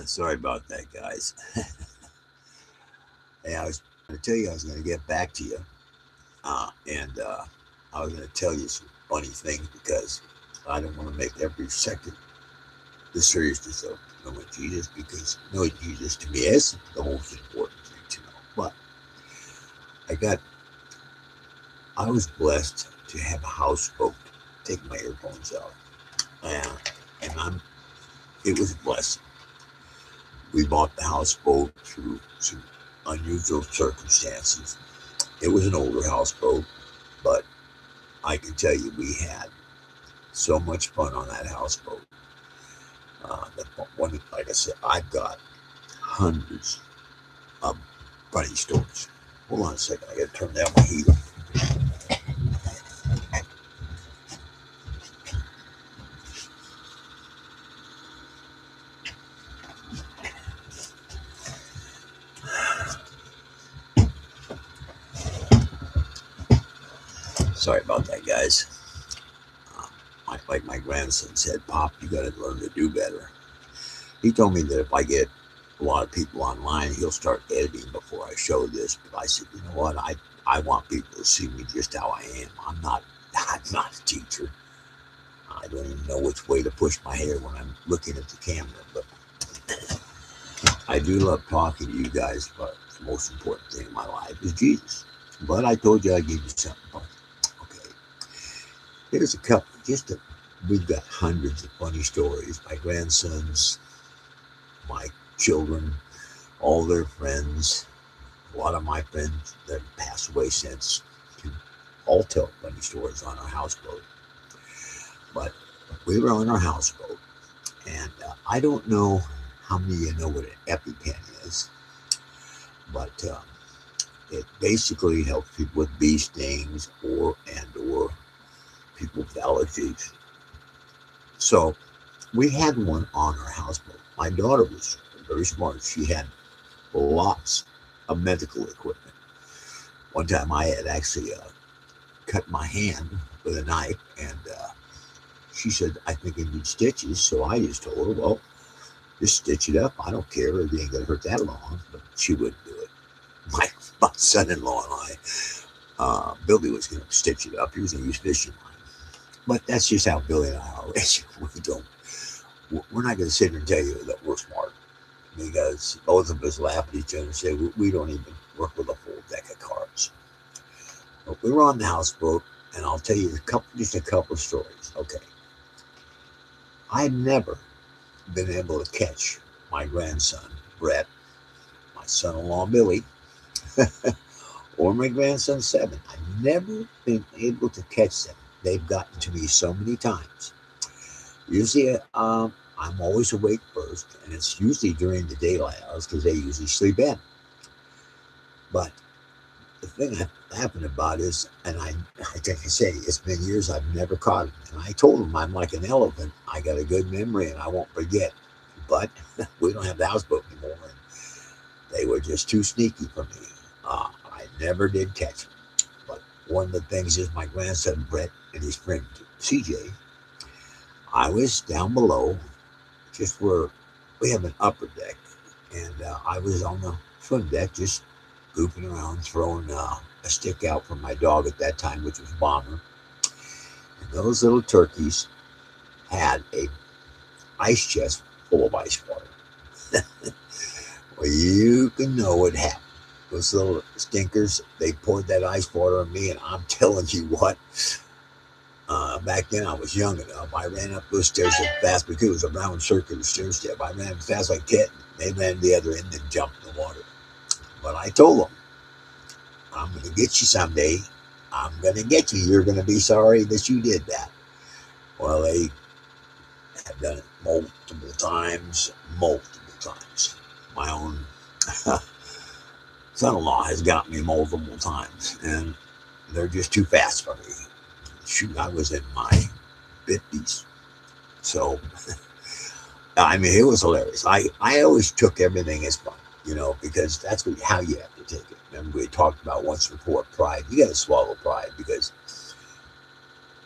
Sorry about that, guys. Hey, I was going to tell you I was going to get back to you, and I was going to tell you some funny things because I don't want to make every second the seriousness of knowing Jesus because knowing Jesus to me is the most important thing to know. But I got, I was blessed to have a houseboat. Take my earphones out, and it was a blessing. We bought the houseboat through some unusual circumstances. It was an older houseboat, but I can tell you we had so much fun on that houseboat. The one, like I said, I've got hundreds of funny stories. Hold on a second, I got to turn down my heater. Sorry about that, guys. Like my grandson said, Pop, you got to learn to do better. He told me that if I get a lot of people online, he'll start editing before I show this. But I said, you know what? I want people to see me just how I am. I'm not a teacher. I don't even know which way to push my hair when I'm looking at the camera. But I do love talking to you guys. But the most important thing in my life is Jesus. But I told you I'd give you something. Okay, here's a couple. We've got hundreds of funny stories. My grandsons, my children, all their friends, a lot of my friends that have passed away since, can all tell funny stories on our houseboat. But we were on our houseboat, and I don't know how many of you know what an EpiPen is, but it basically helps people with bee stings or people with allergies. So we had one on our houseboat. My daughter was very smart. She had lots of medical equipment. One time I had actually cut my hand with a knife, and she said, I think I need stitches. So I just told her, well, just stitch it up. I don't care. It ain't going to hurt that long. But she wouldn't do it. My son in law and Billy was going to stitch it up. He was going to use fishing line. But that's just how Billy and I are. We don't, we're not going to sit here and tell you that we're smart because both of us laugh at each other and say we don't even work with a full deck of cards. But we were on the houseboat, and I'll tell you just a couple of stories. Okay, I've never been able to catch my grandson Brett, my son-in-law Billy, or my grandson Seven. I've never been able to catch them. They've gotten to me so many times. Usually, I'm always awake first, and it's usually during the daylight hours because they usually sleep in. But the thing I'm laughing about is, and like I say, it's been years I've never caught him. And I told him I'm like an elephant. I got a good memory and I won't forget. But we don't have the houseboat anymore, and they were just too sneaky for me. I never did catch them. But one of the things is my grandson Brett and his friend CJ. I was down below, just where we have an upper deck, and I was on the swim deck just goofing around, throwing a stick out for my dog at that time, which was Bomber. And those little turkeys had a ice chest full of ice water. Well, you can know what happened. Those little stinkers, they poured that ice water on me, and I'm telling you what, back then I was young enough. I ran up those stairs so fast because it was a round circular stair step. I ran as fast as I could. They ran the other end and jumped in the water. But I told them, I'm going to get you someday. I'm going to get you. You're going to be sorry that you did that. Well, they have done it multiple times, multiple times. My own son-in-law has got me multiple times, and they're just too fast for me. Shoot, I was in my 50s. So, I mean, it was hilarious. I always took everything as fun, because that's how you have to take it. Remember, we talked about once before pride. You got to swallow pride because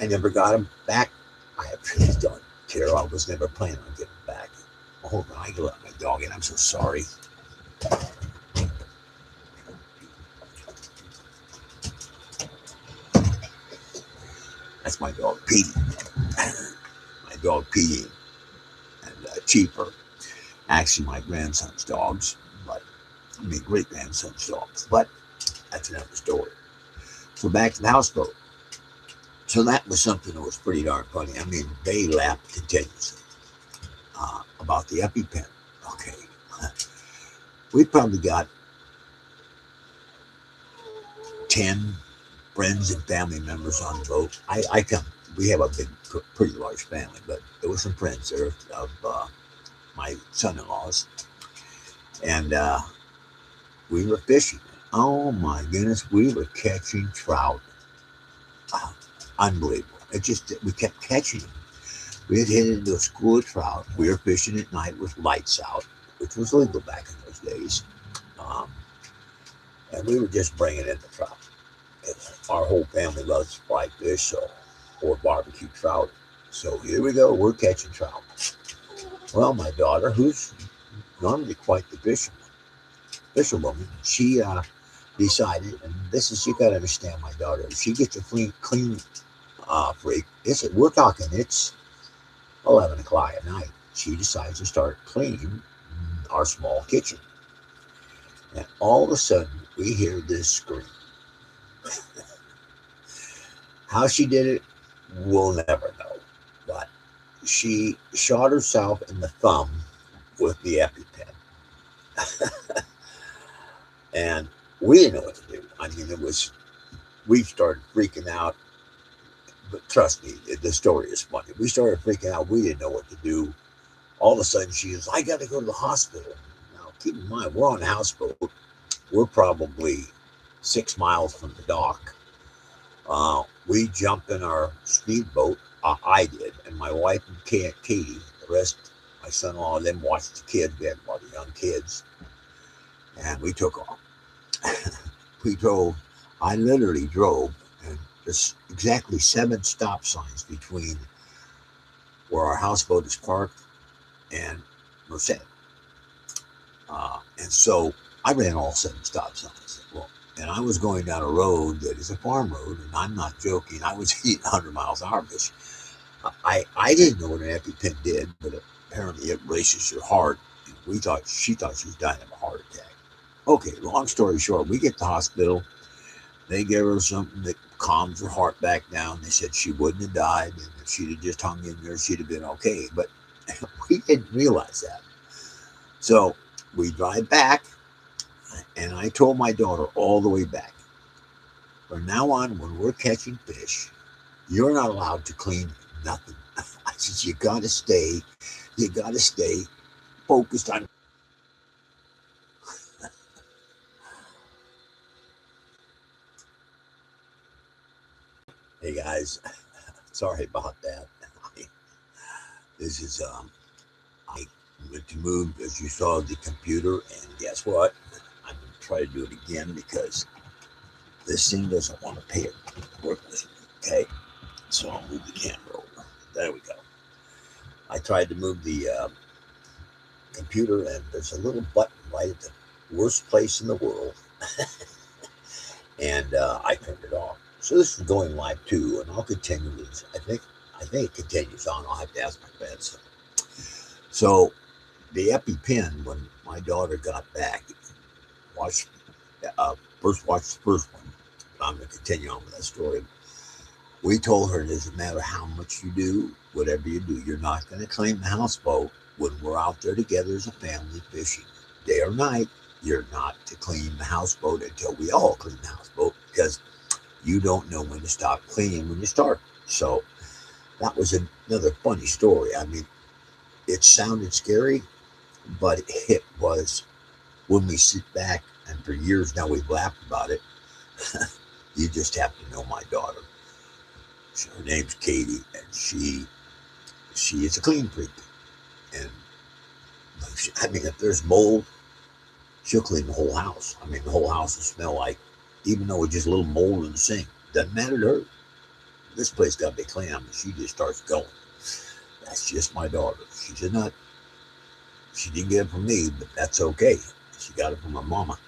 I never got them back. I really don't care. I was never planning on getting them back. Hold on, I can let my dog in. I'm so sorry. That's my dog Petey. My dog Petey and Cheaper. Actually, my grandson's dogs, but I mean great grandson's dogs. But that's another story. So back to the houseboat. So that was something that was pretty darn funny. I mean, they laughed continuously about the EpiPen. Okay, we probably got 10 friends and family members on the boat. I come. We have a big, pretty large family, but there was some friends there of my son-in-laws, and we were fishing. Oh my goodness, we were catching trout. Uh, Unbelievable! It just we kept catching them. We had hit into a school of trout. We were fishing at night with lights out, which was legal back in those days, um, and we were just bringing in the trout. Our whole family loves fried fish, so or barbecue trout. So here we go. We're catching trout. Well, my daughter, who's normally quite the fisherwoman, she decided, and this is you got to understand, my daughter. She gets a clean freak. We're talking. It's 11 o'clock at night. She decides to start cleaning our small kitchen, and all of a sudden we hear this scream. How she did it, we'll never know. But she shot herself in the thumb with the EpiPen. And we didn't know what to do. I mean, we started freaking out. But trust me, the story is funny. We started freaking out. We didn't know what to do. All of a sudden, she was, I got to go to the hospital. Now, keep in mind, we're on a houseboat. We're probably 6 miles from the dock. We jumped in our speedboat. I did, and my wife and Katie. The rest, my son-in-law, them watched the kids. We had a lot of young kids, and we took off. We drove. I literally drove, and there's exactly 7 stop signs between where our houseboat is parked and Merced. And so I ran all 7 stop signs. Well, and I was going down a road that is a farm road, and I'm not joking. I was eating 100 miles an hour. I didn't know what an EpiPen did, but apparently it races your heart. And she thought she was dying of a heart attack. Okay, long story short, we get to the hospital. They gave her something that calms her heart back down. They said she wouldn't have died, and if she'd have just hung in there, she'd have been okay. But we didn't realize that. So we drive back, and I told my daughter all the way back, from now on, when we're catching fish, you're not allowed to clean nothing. I said, you got to stay focused on. Hey guys, sorry about that. This is I went to move, as you saw, the computer, and guess what? I'm going to try to do it again because this thing doesn't want to pay it work with me. Okay, so I'll move the camera over. There we go. I tried to move the computer, and there's a little button right at the worst place in the world, and I turned it off. So this is going live too, and I'll continue this. I think it continues on. I'll have to ask my grandson. So the EpiPen, when my daughter got back, watched first watched the first one. But I'm going to continue on with that story. We told her it doesn't matter how much you do, whatever you do, you're not going to claim the houseboat when we're out there together as a family fishing. Day or night, you're not to clean the houseboat until we all clean the houseboat because you don't know when to stop cleaning when you start. So that was another funny story. I mean, it sounded scary, but it was when we sit back, and for years now we've laughed about it. You just have to know my daughter. Her name's Katie, and she is a clean freak. And I mean, if there's mold, she'll clean the whole house. I mean, the whole house will smell like, even though it's just a little mold in the sink, doesn't matter to her. This place got to be clean. I mean, she just starts going. That's just my daughter. She's a nut. She didn't get it from me, but that's okay. She got it from her mama.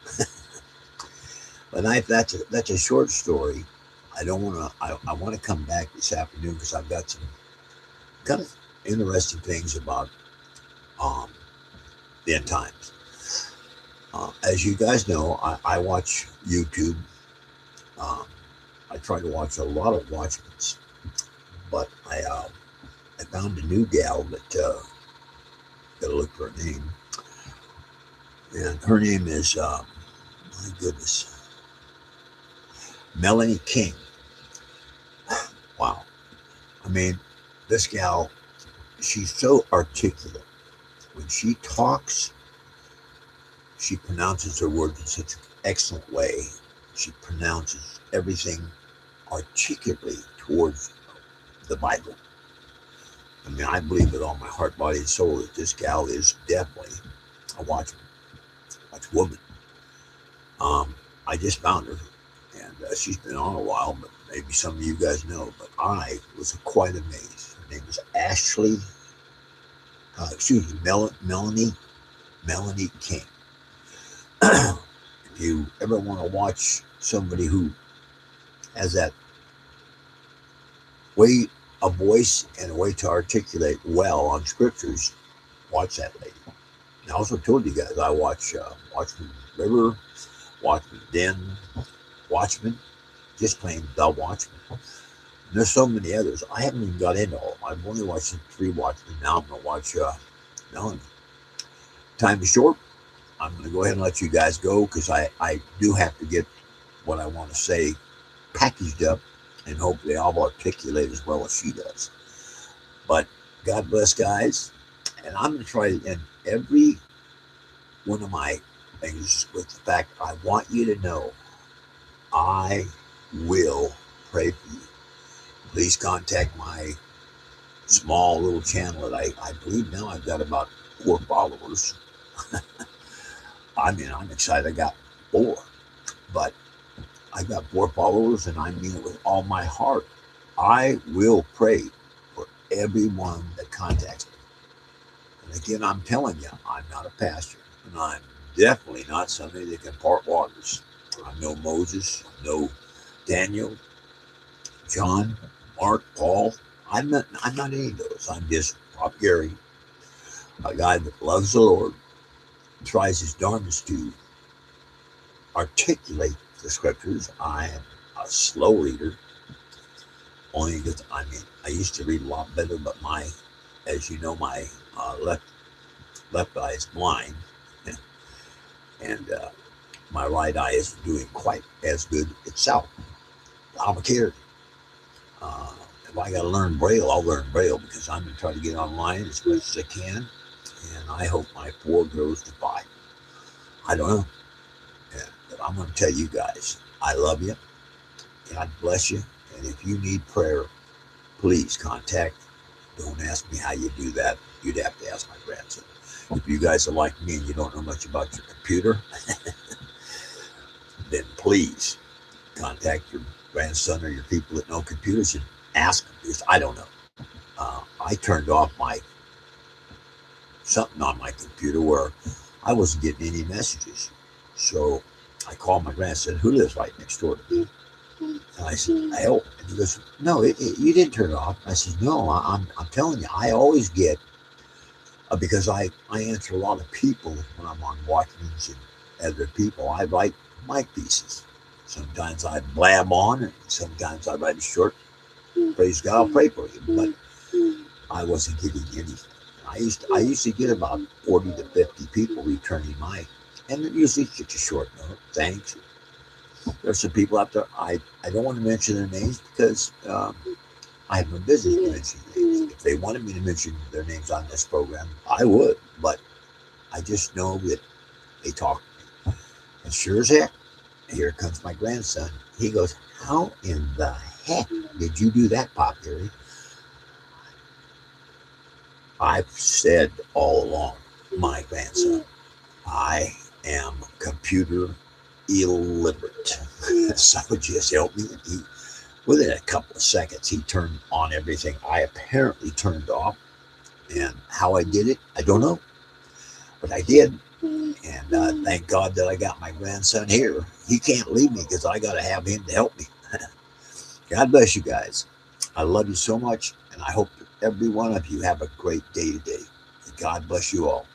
But that's a short story. I don't want to. I want to come back this afternoon because I've got some kind of interesting things about um, the end times. As you guys know, I watch YouTube. Um, I try to watch a lot of Watchmen's, but I found a new gal that gotta look for her name, and her name is my goodness, Melanie King. Wow, I mean, this gal, she's so articulate. When she talks, she pronounces her words in such an excellent way. She pronounces everything articulately towards the Bible. I mean, I believe with all my heart, body, and soul that this gal is definitely a watchwoman. I just found her, and she's been on a while, but maybe some of you guys know. But I was quite amazed. Her name is Ashley. Melanie King. If you ever want to watch somebody who has that way, a voice and a way to articulate well on scriptures, watch that lady. And I also told you guys I watch Watchman River, Watchman Den, Watchmen, just plain The Watchmen. And there's so many others. I haven't even got into all of them. I've only watched the 3 Watchmen. Now I'm going to watch Melanie. Time is short. I'm going to go ahead and let you guys go because I do have to get what I want to say packaged up and hopefully I'll articulate as well as she does. But God bless, guys. And I'm going to try to end every one of my things with the fact I want you to know I will pray for you. Please contact my small little channel that I believe now I've got about 4 followers. I mean, I'm excited. I got 4, but I got 4 followers, and I mean it with all my heart. I will pray for everyone that contacts me. And again, I'm telling you, I'm not a pastor, and I'm definitely not somebody that can part waters. I'm no Moses, I'm no Daniel, John, Mark, Paul. I'm not any of those. I'm just Pop Gary, a guy that loves the Lord, tries his darndest to articulate the scriptures. I am a slow reader, only because I used to read a lot better, but as you know, my left eye is blind, and my right eye isn't doing quite as good itself. I'm a kid. If I got to learn Braille, I'll learn Braille because I'm going to try to get online as much as I can, and I hope my 4 grows to 5. I don't know. Yeah, but I'm going to tell you guys, I love you. God bless you. And if you need prayer, please contact. Don't ask me how you do that. You'd have to ask my grandson. If you guys are like me and you don't know much about your computer, then please contact your grandson or your people that know computers and ask them, because I don't know. I turned off something on my computer where I wasn't getting any messages. So I called my grandson, who lives right next door to me. And I said, "Help." And he goes, "No, you didn't turn it off." I said, "No, I'm telling you, I always get, because I answer a lot of people when I'm on Watchmen's and other people. I write mic pieces. Sometimes I blab on, and sometimes I write a short, praise God, I'll pray for you. But I wasn't getting anything. I used to get about 40 to 50 people returning my, and usually it's just a short note, thanks. There's some people out there, I don't want to mention their names because I have no business mentioning names. If they wanted me to mention their names on this program, I would, but I just know that they talk to me. And sure as heck, here comes my grandson. He goes, "How in the heck did you do that, Pop Gary?" I've said all along, my grandson, I am computer illiterate. So just help me. Within a couple of seconds, he turned on everything I apparently turned off. And how I did it, I don't know. but I did. And thank God that I got my grandson here. He can't leave me because I got to have him to help me. God bless you guys. I love you so much, and I hope every one of you have a great day today. God bless you all.